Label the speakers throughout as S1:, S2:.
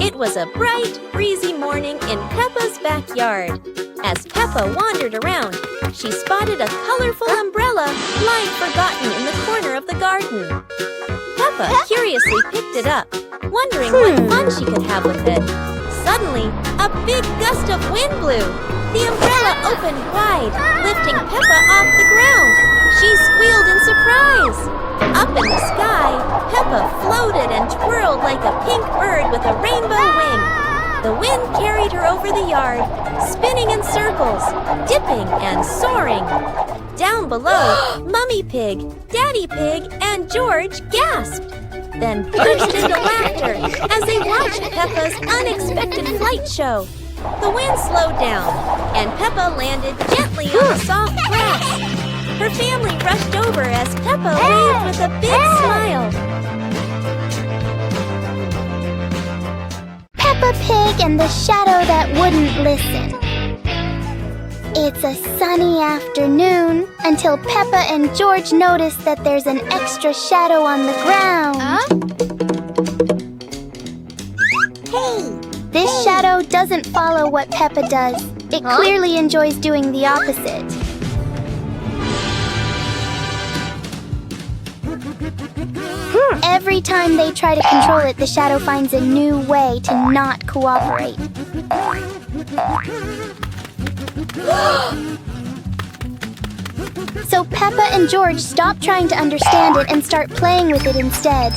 S1: It was a bright, breezy morning in Peppa's backyard. As Peppa wandered around, she spotted a colorful umbrella lying forgotten in the corner of the garden. Peppa curiously picked it up, wondering what fun she could have with it. Suddenly, a big gust of wind blew. The umbrella opened wide, lifting Peppa off the ground. She squealed in surprise. Up in the sky, Peppa floated and twirled like a pink bird with a rainbow wing. The wind carried her over the yard, spinning in circles, dipping and soaring. Down below, Mummy Pig, Daddy Pig, and George gasped, then burst into laughter as they watched Peppa's unexpected flight show. The wind slowed down, and Peppa landed gently on the soft grass. Her family rushed over as Peppa waved with a big smile.
S2: Peppa Pig and the shadow that wouldn't listen. It's a sunny afternoon until Peppa and George notice that there's an extra shadow on the ground. This shadow doesn't follow what Peppa does. It clearly enjoys doing the opposite. Every time they try to control it, the shadow finds a new way to not cooperate. So Peppa and George stop trying to understand it and start playing with it instead.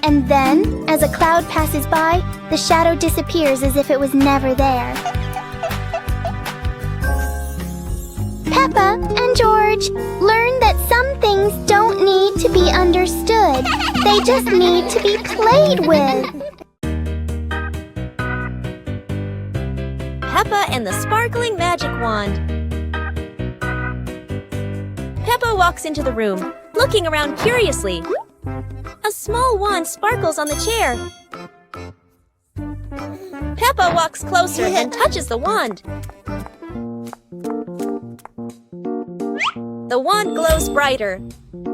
S2: And then, as a cloud passes by, the shadow disappears as if it was never there. Peppa and George learn that some things don't need to be understood. They just need to be played with.
S1: Peppa and the Sparkling Magic Wand. Peppa walks into the room, looking around curiously. A small wand sparkles on the chair. Peppa walks closer and touches the wand. The wand glows brighter.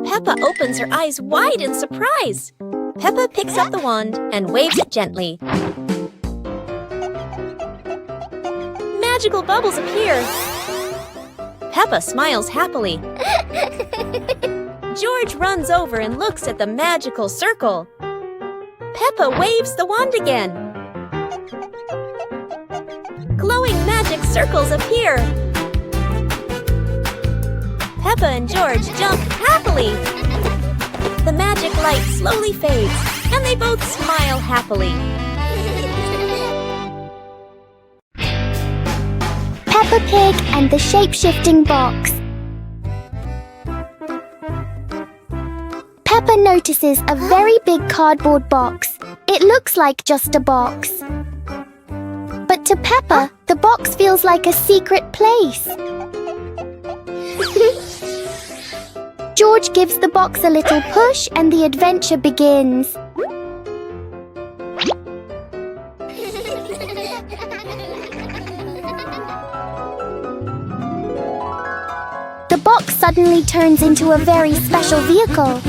S1: Peppa opens her eyes wide in surprise. Peppa picks up the wand and waves it gently. Magical bubbles appear. Peppa smiles happily. George runs over and looks at the magical circle. Peppa waves the wand again. Glowing magic circles appear. Peppa and George jump happily. The magic light slowly fades, and they both smile happily.
S2: Peppa Pig and the shape-shifting box. Peppa notices a very big cardboard box. It looks like just a box. But to Peppa, the box feels like a secret place. George gives the box a little push and the adventure begins. The box suddenly turns into a very special vehicle.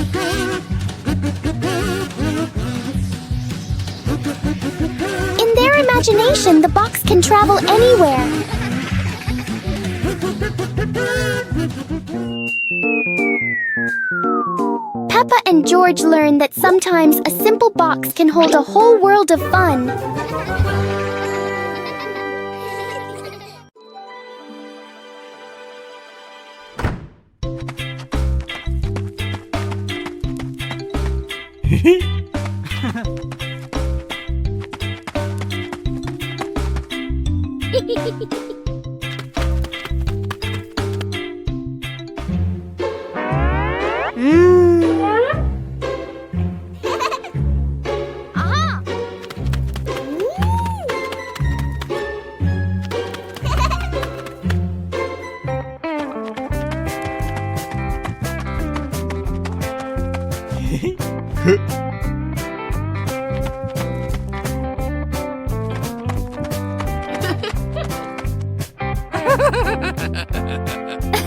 S2: In their imagination, the box can travel anywhere. Peppa and George learn that sometimes a simple box can hold a whole world of fun.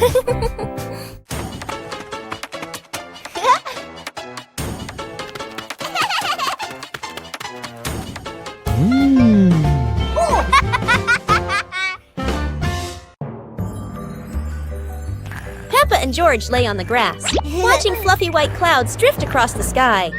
S1: Peppa and George lay on the grass, watching fluffy white clouds drift across the sky.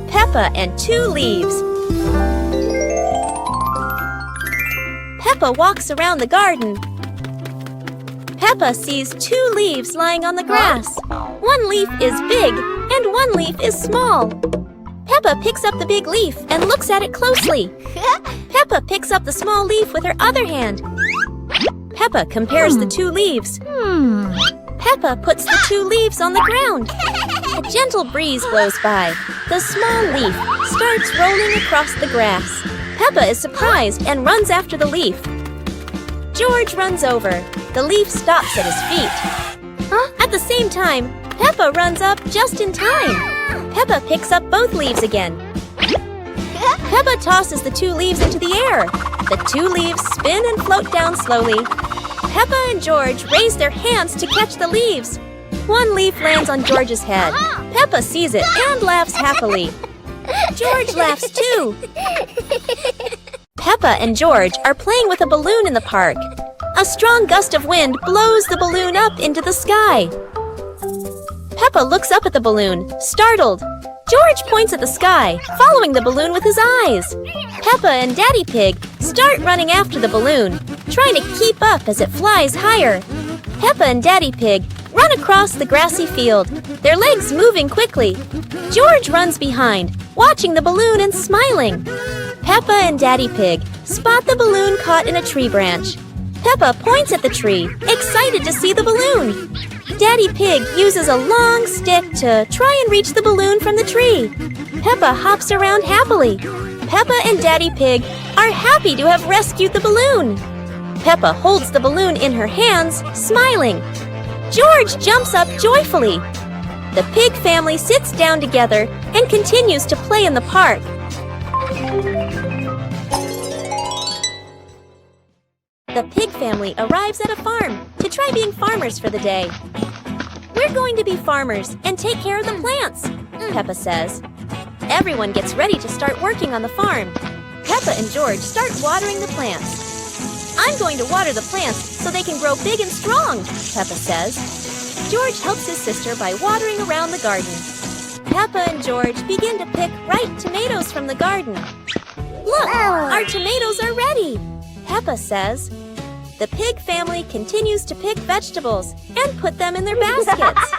S1: Peppa and 2 leaves. Peppa walks around the garden. Peppa sees 2 leaves lying on the grass. 1 leaf is big and 1 leaf is small. Peppa picks up the big leaf and looks at it closely. Peppa picks up the small leaf with her other hand. Peppa compares the 2 leaves. Peppa puts the 2 leaves on the ground. A gentle breeze blows by. The small leaf starts rolling across the grass. Peppa is surprised and runs after the leaf. George runs over. The leaf stops at his feet. At the same time, Peppa runs up just in time. Peppa picks up both leaves again. Peppa tosses the 2 leaves into the air. The 2 leaves spin and float down slowly. Peppa and George raise their hands to catch the leaves. 1 leaf lands on George's head. Peppa sees it and laughs happily. George laughs too. Peppa and George are playing with a balloon in the park. A strong gust of wind blows the balloon up into the sky. Peppa looks up at the balloon, startled. George points at the sky, following the balloon with his eyes. Peppa and Daddy Pig start running after the balloon, trying to keep up as it flies higher. Peppa and Daddy Pig run across the grassy field, their legs moving quickly. George runs behind, watching the balloon and smiling. Peppa and Daddy Pig spot the balloon caught in a tree branch. Peppa points at the tree, excited to see the balloon. Daddy Pig uses a long stick to try and reach the balloon from the tree. Peppa hops around happily. Peppa and Daddy Pig are happy to have rescued the balloon. Peppa holds the balloon in her hands, smiling. George jumps up joyfully. The pig family sits down together and continues to play in the park. The pig family arrives at a farm to try being farmers for the day. We're going to be farmers and take care of the plants, Peppa says. Everyone gets ready to start working on the farm. Peppa and George start watering the plants. I'm going to water the plants so they can grow big and strong, Peppa says. George helps his sister by watering around the garden. Peppa and George begin to pick ripe tomatoes from the garden. Look, our tomatoes are ready, Peppa says. The pig family continues to pick vegetables and put them in their baskets.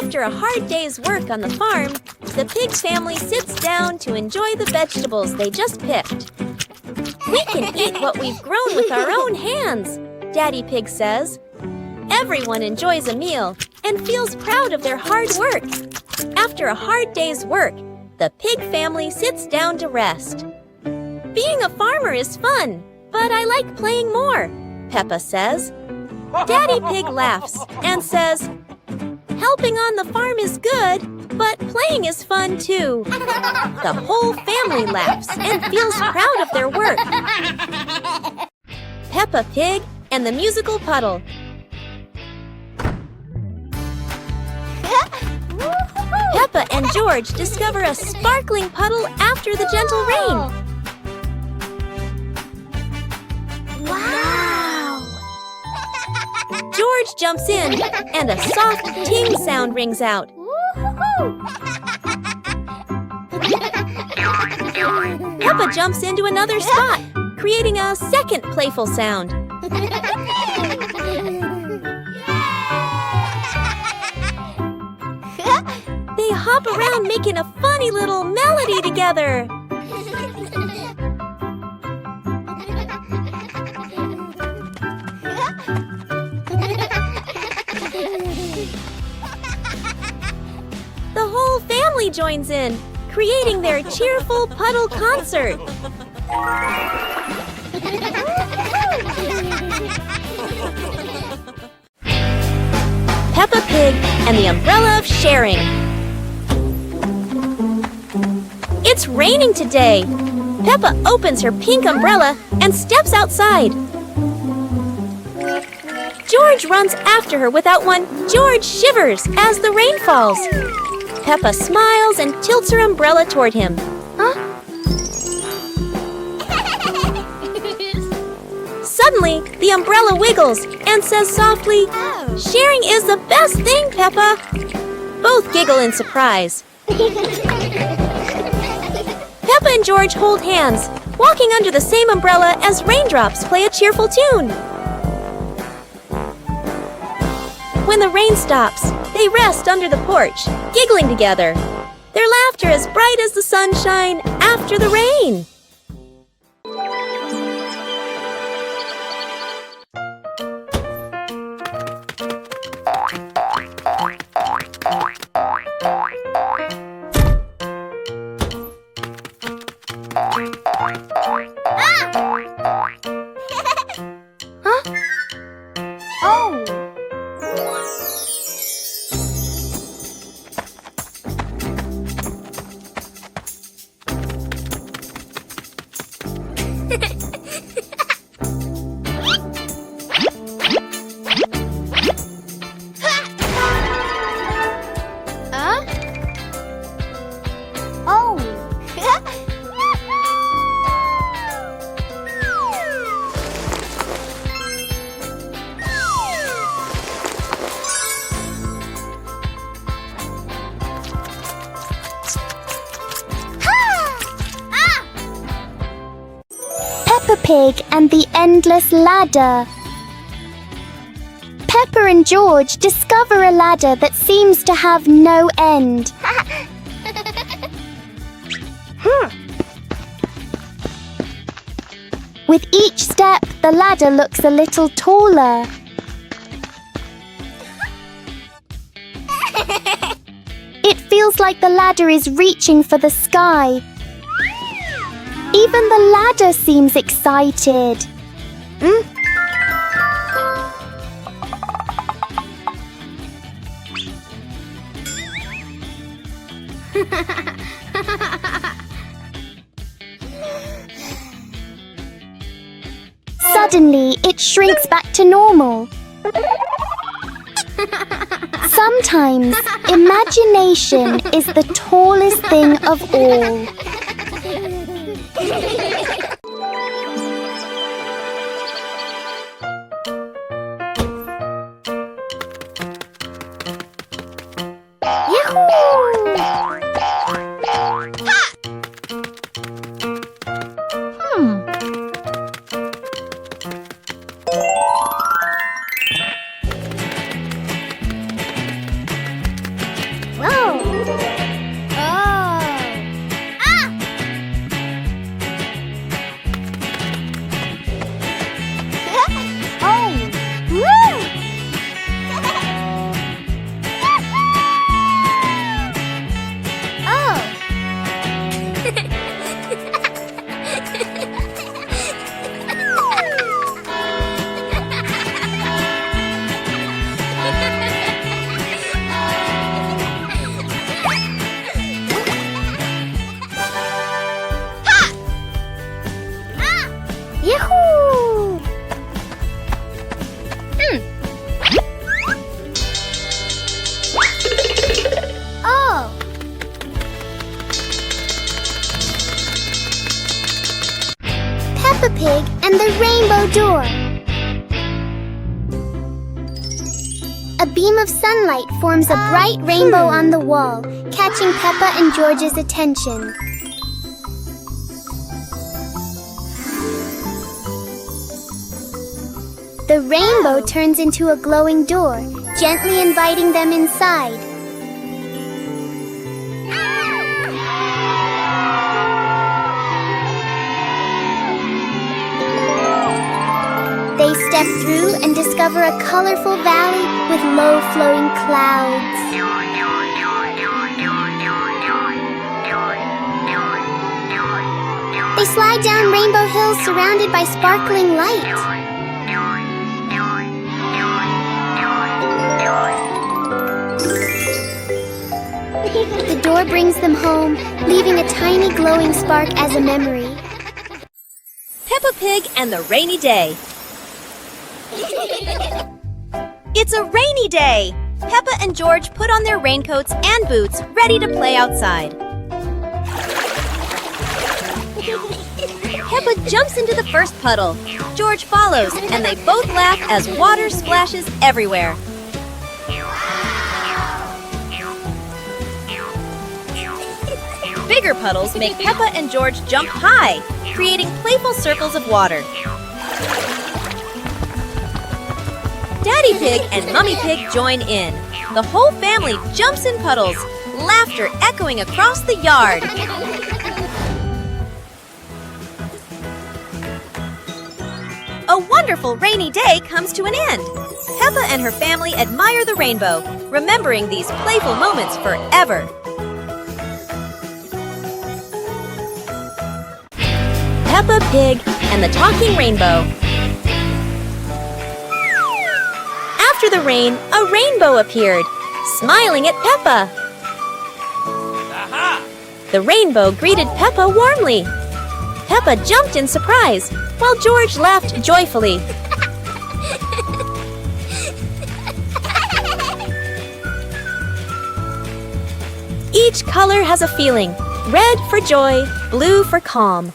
S1: After a hard day's work on the farm, the pig family sits down to enjoy the vegetables they just picked. We can eat what we've grown with our own hands, Daddy Pig says. Everyone enjoys a meal and feels proud of their hard work. After a hard day's work, the pig family sits down to rest. Being a farmer is fun, but I like playing more, Peppa says. Daddy Pig laughs and says, helping on the farm is good, but playing is fun too. The whole family laughs and feels proud of their work. Peppa Pig and the Musical Puddle. Peppa and George discover a sparkling puddle after the gentle rain.
S2: Wow!
S1: George jumps in, and a soft ting sound rings out. Peppa jumps into another spot, creating a second playful sound. They hop around making a funny little melody together. The whole family joins in, creating their cheerful puddle concert. Peppa Pig and the Umbrella of Sharing. It's raining today. Peppa opens her pink umbrella and steps outside. George runs after her without one. George shivers as the rain falls. Peppa smiles and tilts her umbrella toward him. Suddenly, the umbrella wiggles and says softly, "Sharing is the best thing, Peppa." Both giggle in surprise. Peppa and George hold hands, walking under the same umbrella as raindrops play a cheerful tune. When the rain stops, they rest under the porch, giggling together. Their laughter as bright as the sunshine after the rain.
S2: Peppa Pig and the Endless Ladder. Peppa and George discover a ladder that seems to have no end. With each step, the ladder looks a little taller. It feels like the ladder is reaching for the sky. Even the ladder seems excited. Suddenly, it shrinks back to normal. Sometimes, imagination is the tallest thing of all. Peppa Pig and the Rainbow Door. A beam of sunlight forms a bright rainbow on the wall, catching Peppa and George's attention. The rainbow turns into a glowing door, gently inviting them inside. They step through and discover a colorful valley with low-flowing clouds. They slide down Rainbow Hills surrounded by sparkling light. The door brings them home, leaving a tiny glowing spark as a memory.
S1: Peppa Pig and the Rainy Day. It's a rainy day! Peppa and George put on their raincoats and boots, ready to play outside. Peppa jumps into the first puddle. George follows, and they both laugh as water splashes everywhere. Bigger puddles make Peppa and George jump high, creating playful circles of water. Daddy Pig and Mummy Pig join in. The whole family jumps in puddles, laughter echoing across the yard. A wonderful rainy day comes to an end. Peppa and her family admire the rainbow, remembering these playful moments forever. Peppa Pig and the Talking Rainbow. After the rain, a rainbow appeared, smiling at Peppa. Aha! The rainbow greeted Peppa warmly. Peppa jumped in surprise, while George laughed joyfully. Each color has a feeling. Red for joy, blue for calm.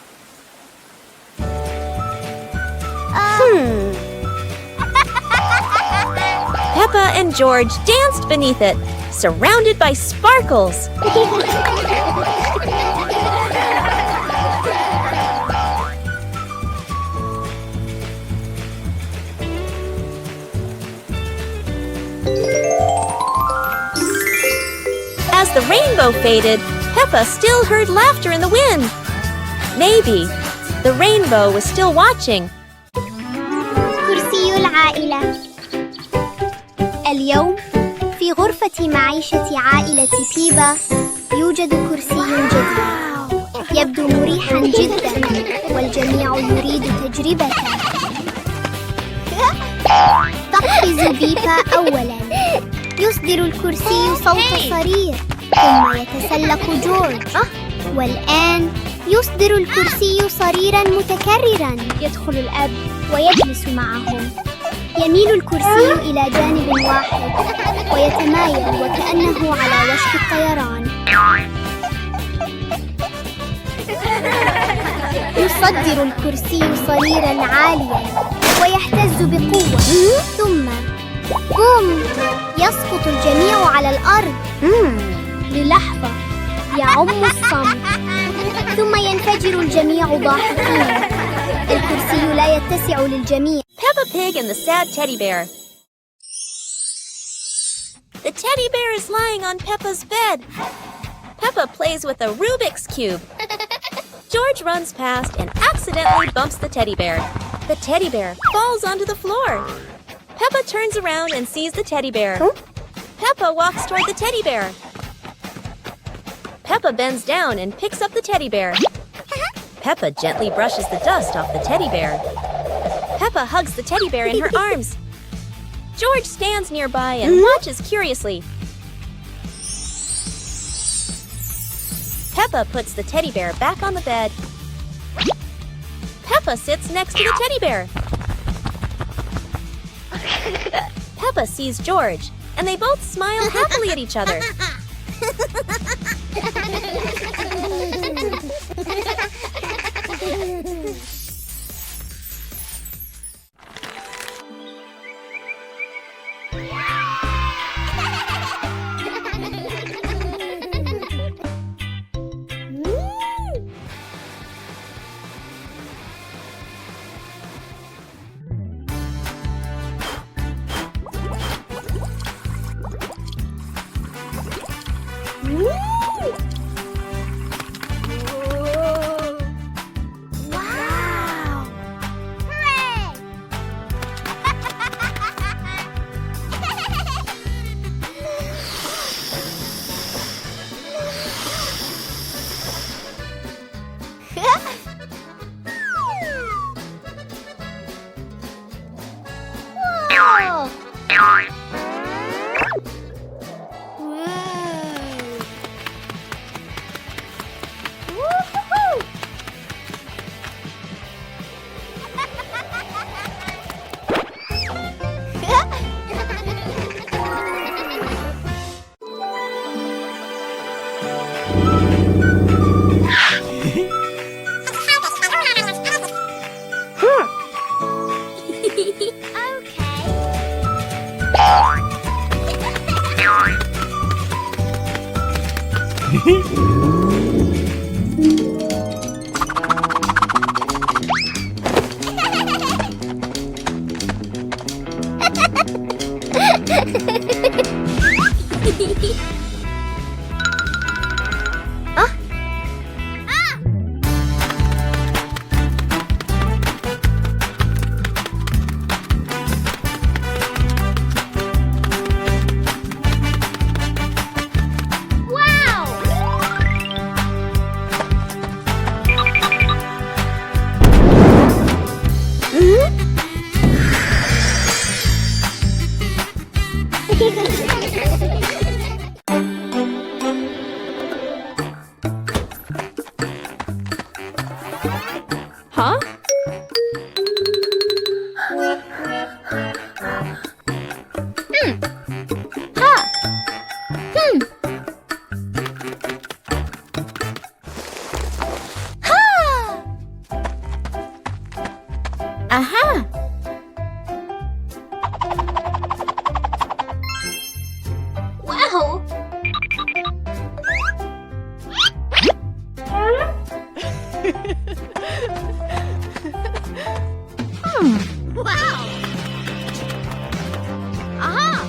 S1: Peppa and George danced beneath it, surrounded by sparkles. As the rainbow faded, Peppa still heard laughter in the wind. Maybe the rainbow was still watching.
S2: كرسي العائلة. اليوم في غرفة معيشة عائلة بيبا يوجد كرسي جديد. يبدو مريحا جدا والجميع يريد تجربته. تقفز بيبا أولا. يصدر الكرسي صوت صرير ثم يتسلق جورج. والآن يصدر الكرسي صريرا متكررا. يدخل الأب ويجلس معهم. يميل الكرسي إلى جانب واحد ويتمايل وكأنه على وشك الطيران. يصدر الكرسي صريرا عاليا ويهتز بقوة ثم بوم يسقط الجميع على الأرض. للحظة يعم الصمت ثم ينفجر الجميع ضاحكين. الكرسي لا يتسع للجميع.
S1: Peppa Pig and the Sad Teddy Bear. The teddy bear is lying on Peppa's bed. Peppa plays with a Rubik's Cube. George runs past and accidentally bumps the teddy bear. The teddy bear falls onto the floor. Peppa turns around and sees the teddy bear. Peppa walks toward the teddy bear. Peppa bends down and picks up the teddy bear. Peppa gently brushes the dust off the teddy bear. Peppa hugs the teddy bear in her arms. George stands nearby and watches curiously. Peppa puts the teddy bear back on the bed. Peppa sits next to the teddy bear. Peppa sees George, and they both smile happily at each other.
S2: Wow! Hooray! Whoa! Woo-hoo-hoo!
S1: Huh? Aha!
S2: Wow! Wow! Aha!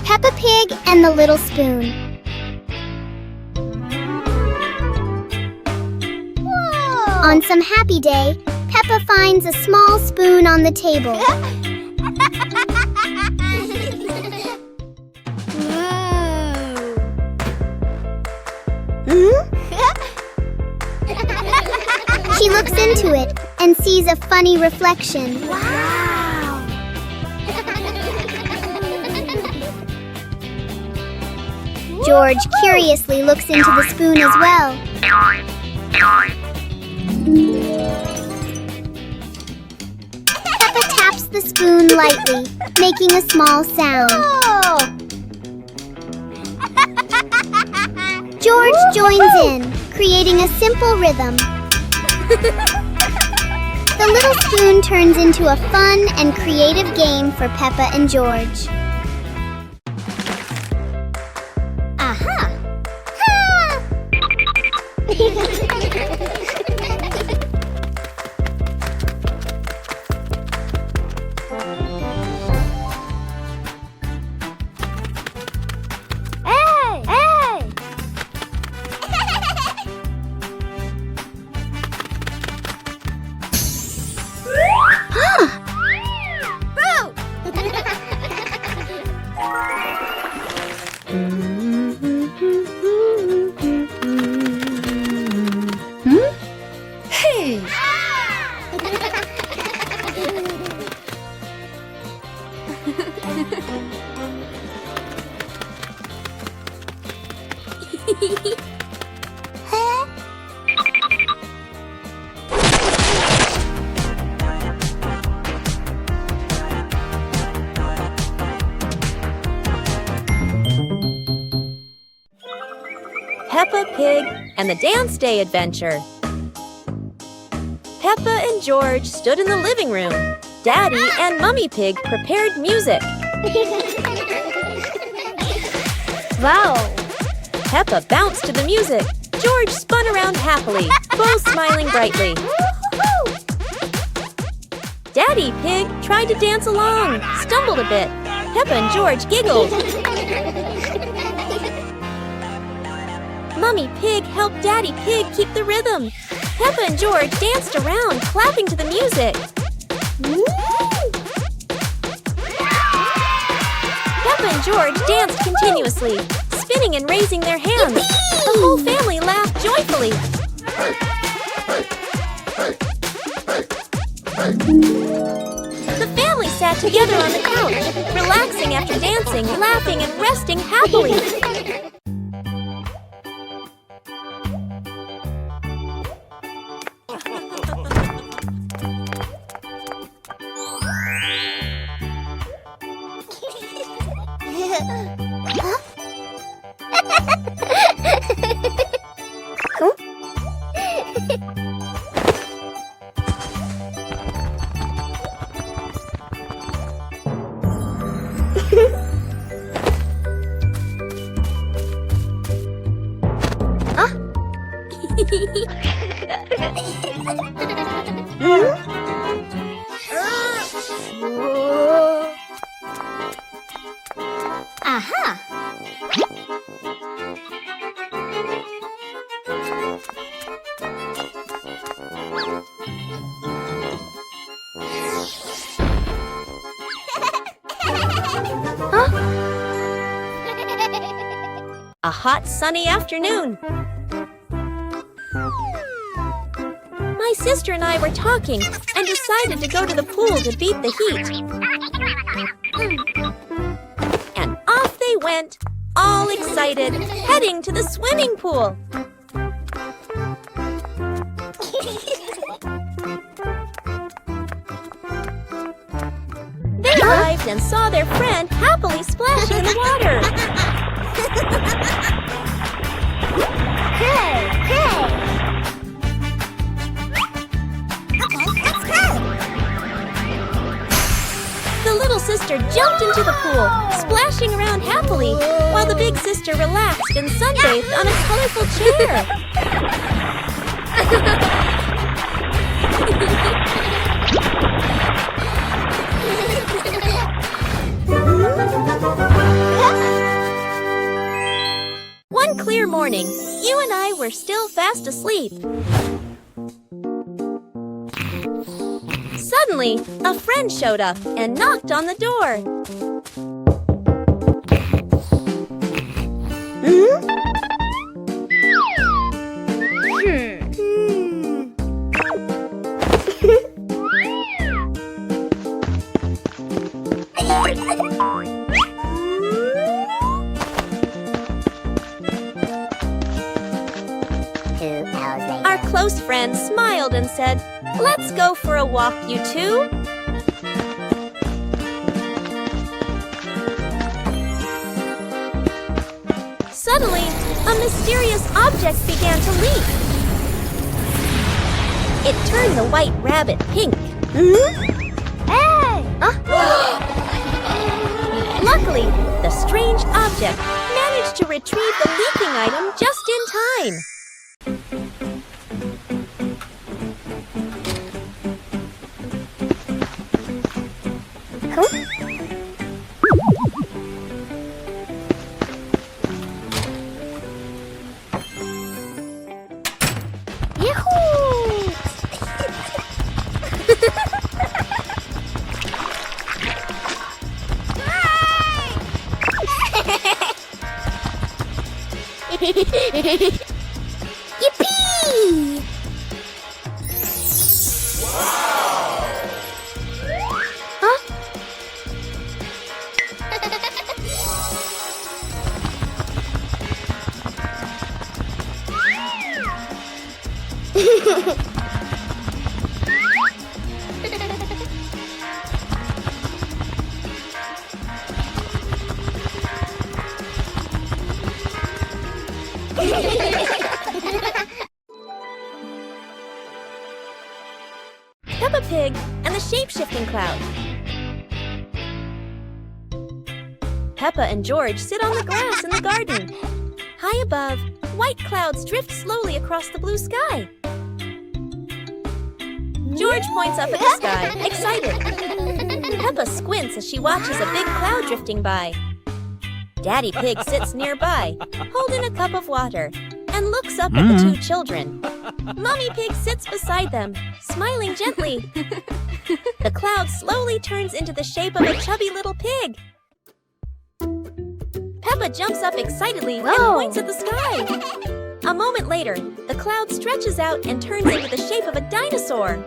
S2: Peppa Pig and the Little Spoon. Whoa. On some happy day, Peppa finds a small spoon on the table. She looks into it and sees a funny reflection. Wow! George curiously looks into the spoon as well. Peppa taps the spoon lightly, making a small sound. George joins in, creating a simple rhythm. The little spoon turns into a fun and creative game for Peppa and George. Aha! Ha! Hey! Hey!
S1: Hey! Peppa Pig and the Dance Day Adventure. Peppa and George stood in the living room, Daddy and Mummy Pig prepared music.
S2: Wow!
S1: Peppa bounced to the music. George spun around happily, both smiling brightly. Daddy Pig tried to dance along, stumbled a bit. Peppa and George giggled. Mummy Pig helped Daddy Pig keep the rhythm. Peppa and George danced around, clapping to the music. Peppa and George danced continuously, spinning and raising their hands. The whole family laughed joyfully. The family sat together on the couch, relaxing after dancing, laughing, and resting happily.
S2: Aha!
S1: A hot, sunny afternoon. My sister and I were talking and decided to go to the pool to beat the heat. And off they went, all excited, heading to the swimming pool. They arrived and saw their friend happily splashing in the water.
S2: Hey! Hey! Okay, let's go!
S1: The little sister jumped into the pool, splashing around happily, while the big sister relaxed and sunbathed on a colorful chair. One clear morning, you and I were still fast asleep. Suddenly, a friend showed up and knocked on the door. Our close friend smiled and said, "Let's go for a walk, you two." Suddenly, a mysterious object began to leak. It turned the white rabbit pink.
S2: Hey!
S1: Luckily, the strange object managed to retrieve the leaking item just in time.
S2: Yippee! Huh?
S1: laughing cloud. Peppa and George sit on the grass in the garden. High above, white clouds drift slowly across the blue sky. George points up at the sky, excited. Peppa squints as she watches a big cloud drifting by. Daddy Pig sits nearby, holding a cup of water, and looks up at the two children. Mommy Pig sits beside them, smiling gently. The cloud slowly turns into the shape of a chubby little pig. Peppa jumps up excitedly and points at the sky. A moment later, the cloud stretches out and turns into the shape of a dinosaur.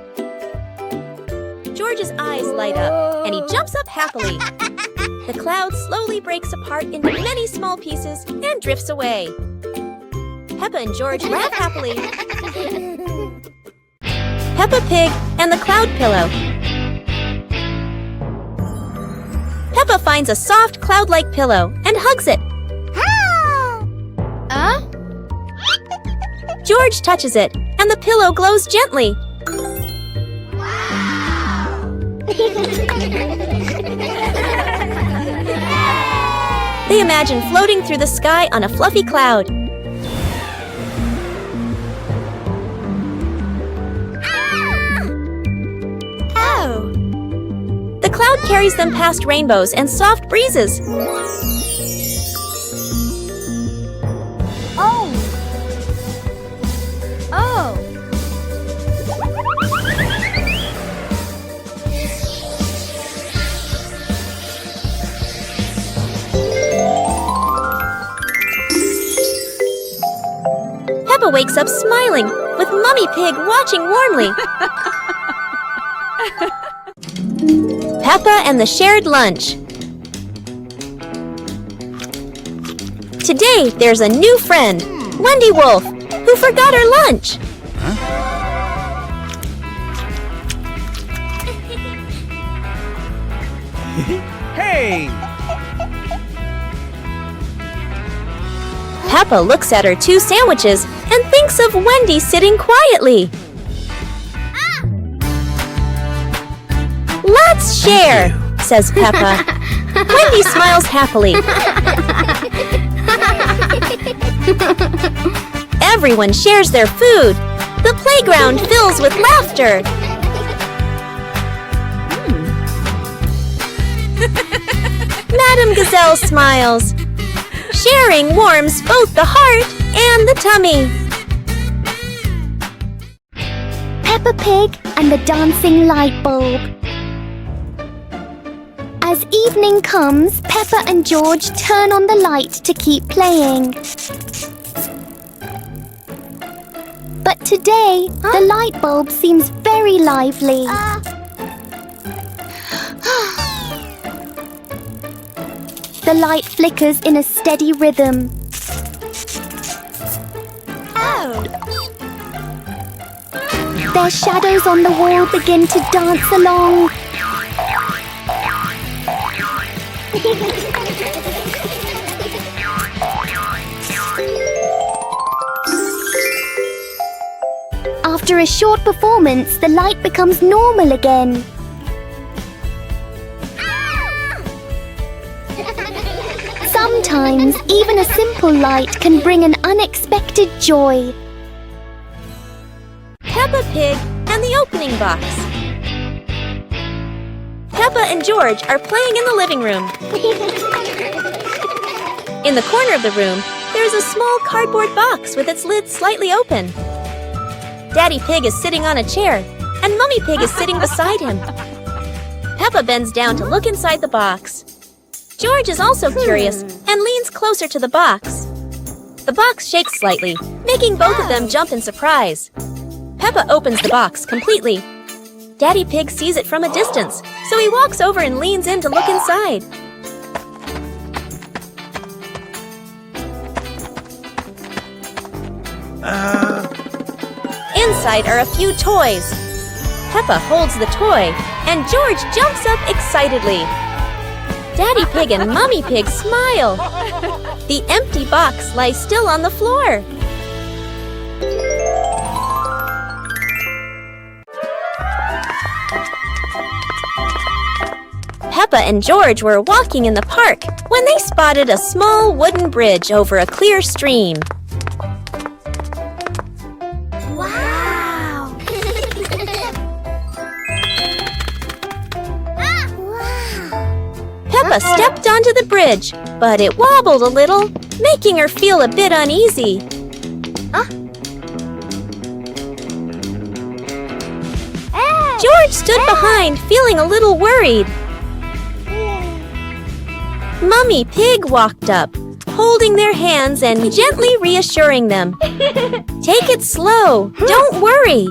S1: George's eyes light up, and he jumps up happily. The cloud slowly breaks apart into many small pieces and drifts away. Peppa and George laugh happily. Peppa Pig and the Cloud Pillow. Peppa finds a soft cloud-like pillow and hugs it. George touches it, and the pillow glows gently. They imagine floating through the sky on a fluffy cloud. Oh! The cloud carries them past rainbows and soft breezes. Peppa wakes up smiling, with Mummy Pig watching warmly. Peppa and the Shared Lunch. Today, there's a new friend, Wendy Wolf, who forgot her lunch.
S3: Hey!
S1: Peppa looks at her two sandwiches and thinks of Wendy sitting quietly. Let's share, says Peppa. Wendy smiles happily. Everyone shares their food. The playground fills with laughter. Madame Gazelle smiles. Sharing warms both the heart and the tummy.
S2: Peppa Pig and the dancing light bulb. As evening comes, Peppa and George turn on the light to keep playing. But today, the light bulb seems very lively. The light flickers in a steady rhythm. Their shadows on the wall begin to dance along. After a short performance, the light becomes normal again. Sometimes, even a simple light can bring an unexpected joy.
S1: Peppa Pig and the Opening Box. Peppa and George are playing in the living room. In the corner of the room, there is a small cardboard box with its lid slightly open. Daddy Pig is sitting on a chair, and Mummy Pig is sitting beside him. Peppa bends down to look inside the box. George is also curious and leans closer to the box. The box shakes slightly, making both of them jump in surprise. Peppa opens the box completely. Daddy Pig sees it from a distance, so he walks over and leans in to look inside. Inside are a few toys. Peppa holds the toy, and George jumps up excitedly. Daddy Pig and Mummy Pig smile. The empty box lies still on the floor. Peppa and George were walking in the park when they spotted a small wooden bridge over a clear stream.
S2: Wow!
S1: Peppa stepped onto the bridge, but it wobbled a little, making her feel a bit uneasy. George stood behind, feeling a little worried. Mummy Pig walked up, holding their hands and gently reassuring them. Take it slow, don't worry.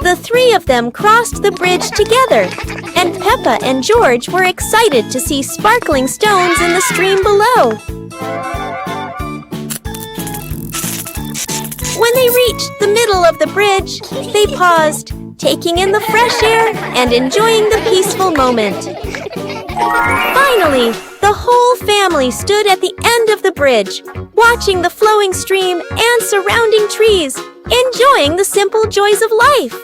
S1: The three of them crossed the bridge together, and Peppa and George were excited to see sparkling stones in the stream below. When they reached the middle of the bridge, they paused, taking in the fresh air and enjoying the peaceful moment. Finally, the whole family stood at the end of the bridge, watching the flowing stream and surrounding trees, enjoying the simple joys of life.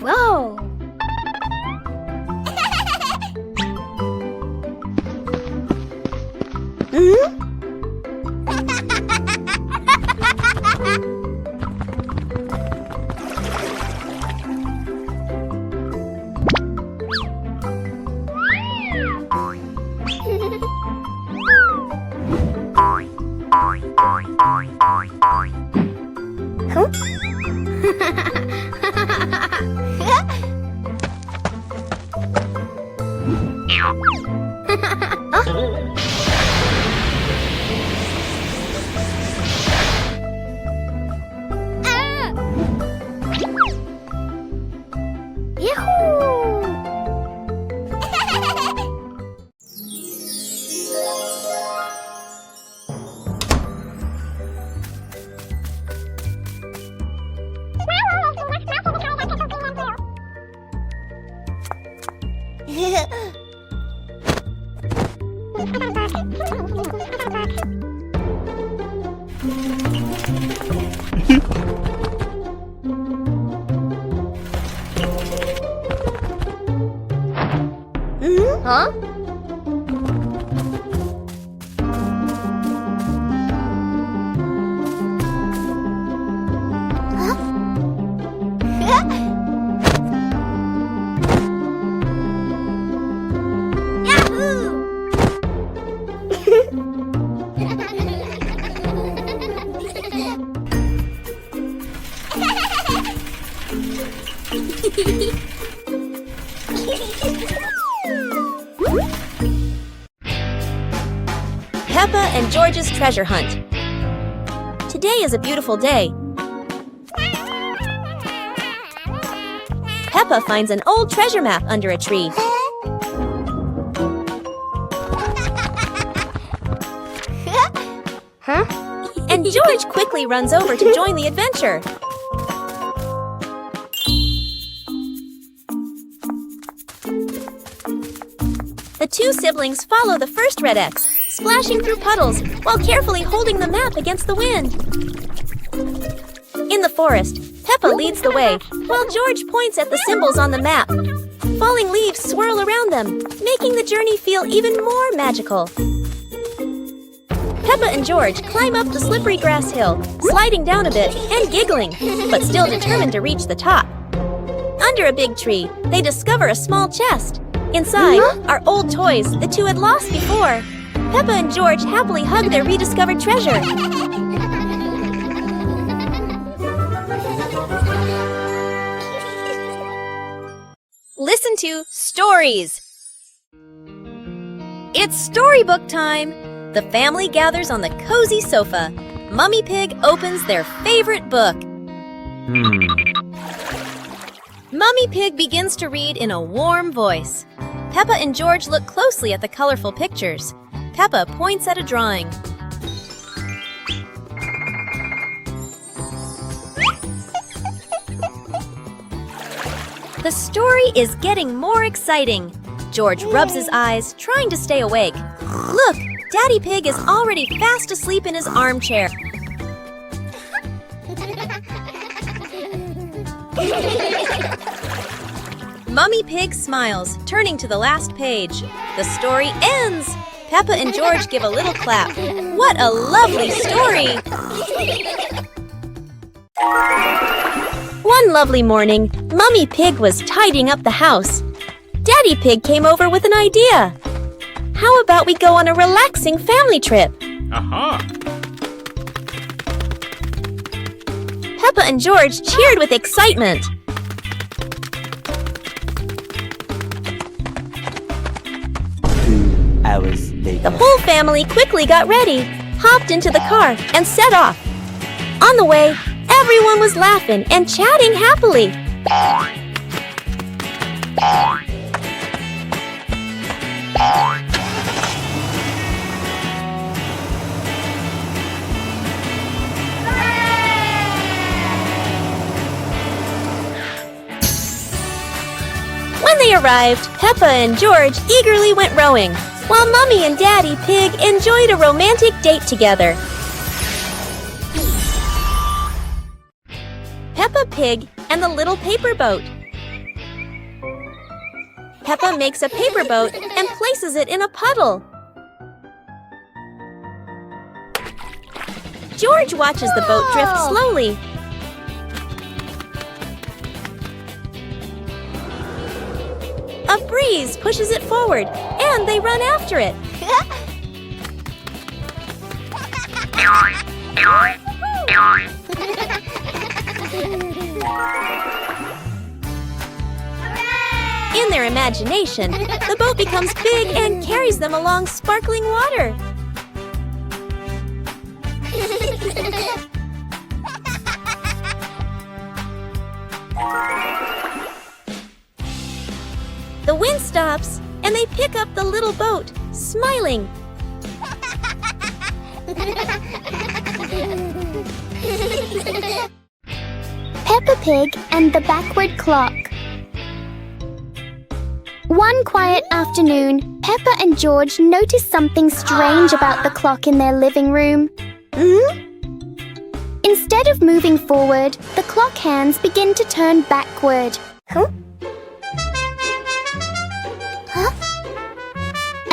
S2: Whoa! Huh?
S1: Peppa and George's treasure hunt. Today is a beautiful day. Peppa finds an old treasure map under a tree. And George quickly runs over to join the adventure. The two siblings follow the first red X, splashing through puddles while carefully holding the map against the wind. In the forest, Peppa leads the way, while George points at the symbols on the map. Falling leaves swirl around them, making the journey feel even more magical. Peppa and George climb up the slippery grass hill, sliding down a bit and giggling, but still determined to reach the top. Under a big tree, they discover a small chest. Inside are old toys the two had lost before. Peppa and George happily hug their rediscovered treasure. Listen to stories. It's storybook time. The family gathers on the cozy sofa. Mummy Pig opens their favorite book. Mummy Pig begins to read in a warm voice. Peppa and George look closely at the colorful pictures. Peppa points at a drawing. The story is getting more exciting. George rubs his eyes, trying to stay awake. Look, Daddy Pig is already fast asleep in his armchair. Mummy Pig smiles, turning to the last page. The story ends! Peppa and George give a little clap. What a lovely story! One lovely morning, Mummy Pig was tidying up the house. Daddy Pig came over with an idea. How about we go on a relaxing family trip?
S3: Aha!
S1: Peppa and George cheered with excitement.
S4: 2 hours later.
S1: The whole family quickly got ready, hopped into the car, and set off. On the way, everyone was laughing and chatting happily. When they arrived, Peppa and George eagerly went rowing, while Mummy and Daddy Pig enjoyed a romantic date together. Peppa Pig and the Little Paper Boat. Peppa makes a paper boat and places it in a puddle. George watches the boat drift slowly. A breeze pushes it forward, and they run after it. In their imagination, the boat becomes big and carries them along sparkling water. The wind stops, and they pick up the little boat, smiling.
S2: Peppa Pig and the Backward Clock. One quiet afternoon, Peppa and George noticed something strange about the clock in their living room. Instead of moving forward, the clock hands begin to turn backward.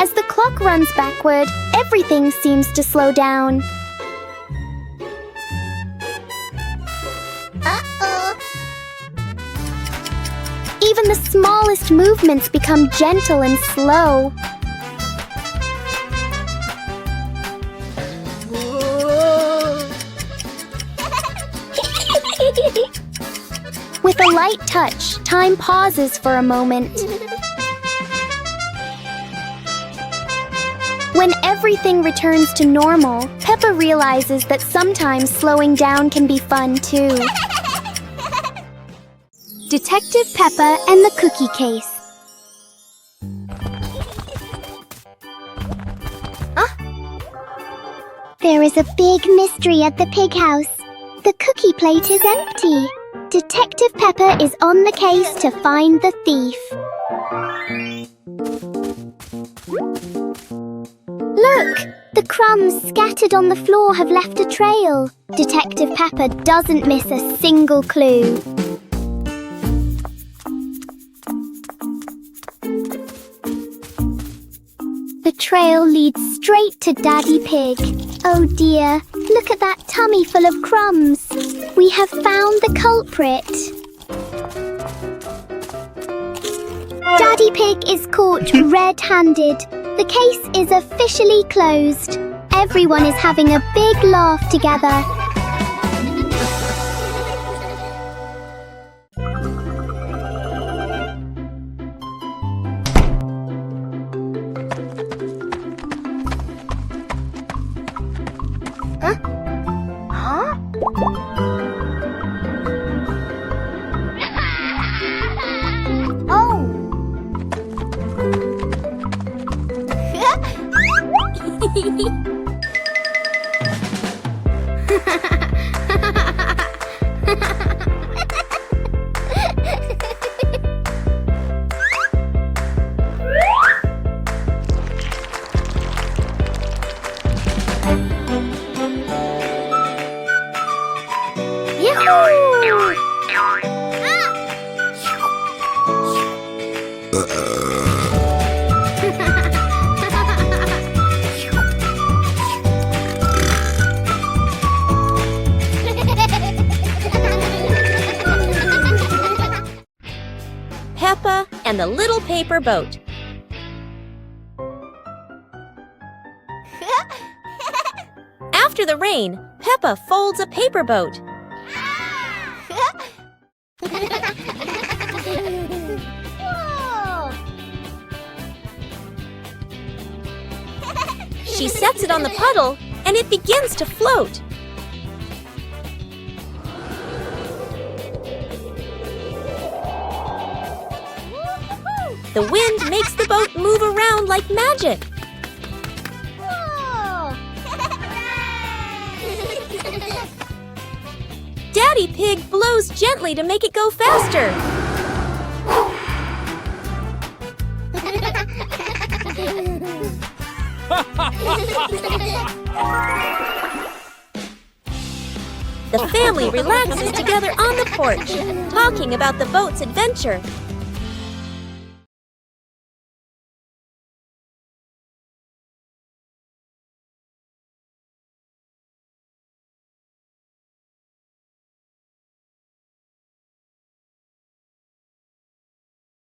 S2: As the clock runs backward, everything seems to slow down. Even the smallest movements become gentle and slow. With a light touch, time pauses for a moment. When everything returns to normal, Peppa realizes that sometimes slowing down can be fun too. Detective Peppa and the Cookie Case. There is a big mystery at the pig house. The cookie plate is empty. Detective Peppa is on the case to find the thief. Look! The crumbs scattered on the floor have left a trail. Detective Peppa doesn't miss a single clue. The trail leads straight to Daddy Pig. Oh dear, look at that tummy full of crumbs. We have found the culprit. Daddy Pig is caught red-handed. The case is officially closed. Everyone is having a big laugh together. Yoo-hoo!
S1: Peppa and the Little Paper Boat. After the rain, Peppa folds a paper boat.
S2: Whoa!
S1: She sets it on the puddle, and it begins to float. The wind makes the boat move around like magic.
S2: Whoa!
S1: Daddy Pig blows gently to make it go faster. The family relaxes together on the porch, talking about the boat's adventure